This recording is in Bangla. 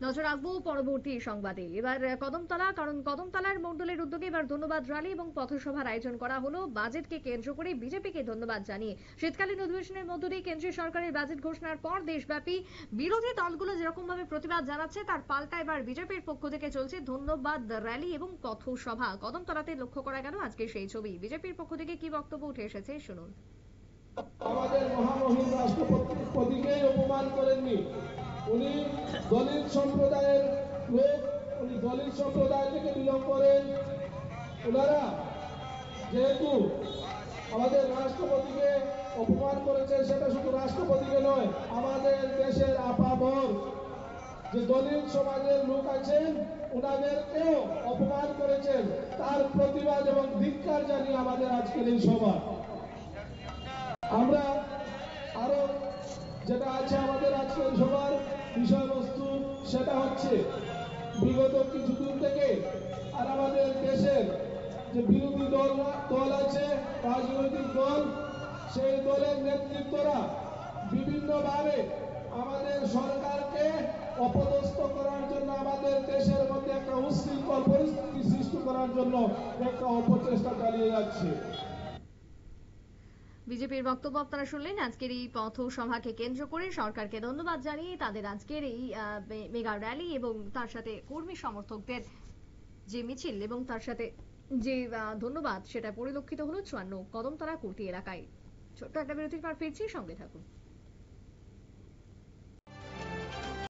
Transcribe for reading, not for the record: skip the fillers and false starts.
নজর রাখবো পরবর্তী সংবাদে। এবার কদমতলা, কারণ কদমতলার মণ্ডলের উদ্যোগে এবার ধন্যবাদ র্যালি এবং পথসভার আয়োজন করা হলো। বাজেটকে কেন্দ্র করে বিজেপিকে ধন্যবাদ জানিয়ে শীতকালীন অধিবেশনের মধ্য দিয়ে কেন্দ্রীয় সরকারের বাজেট ঘোষণার পর দেশব্যাপী বিরোধী দলগুলো যেরকম ভাবে প্রতিবাদ জানাচ্ছে, তার পাল্টা এবার বিজেপির পক্ষ থেকে চলছে ধন্যবাদ র্যালি এবং পথসভা। কদমতলাতে লক্ষ্য করা গেল আজকে সেই ছবি। বিজেপির পক্ষ থেকে কি বক্তব্য উঠে এসেছে শুনুন। আমাদের মহামহিম রাষ্ট্রপতিকেই অপমান করেননি। উনি দলিত সম্প্রদায়ের লোক, উনি দলিত সম্প্রদায় থেকে বিলং করেন। ওনারা যেহেতু আমাদের রাষ্ট্রপতিকে অপমান করেছে, সেটা শুধু রাষ্ট্রপতিকে নয়, আমাদের দেশের আপামর যে দলিত সমাজের লোক আছেন ওনাদেরকেও অপমান করেছেন। তার প্রতিবাদ এবং ধিক্কার জানিয়ে আমাদের আজকের এই সভা। আমরা আরো যেটা আছে আমাদের আজকের সবার বিষয়বস্তু, সেটা হচ্ছে বিগত কিছুদিন থেকে আর আমাদের দেশের যে বিরোধী দল আছে, রাজনৈতিক দল, সেই দলের নেতৃত্বরা বিভিন্নভাবে আমাদের সরকারকে অপদস্থ করার জন্য, আমাদের দেশের মধ্যে একটা উশৃঙ্খল পরিস্থিতি সৃষ্টি করার জন্য একটা অপচেষ্টা চালিয়ে যাচ্ছে। বিজেপির বক্তব্য আপনারা শুনলেন। আজকের এই পথসভাকে কেন্দ্র করে সরকারকে ধন্যবাদ জানিয়ে তাদের আজকের এই মেগা র্যালি এবং তার সাথে কর্মী সমর্থকদের যে মিছিল এবং তার সাথে যে ধন্যবাদ, সেটা পরিলক্ষিত হলো 54 কদমতলা কুর্তি এলাকায়। ছোট্ট একটা বিরতির পর ফিরছি, সঙ্গে থাকুন।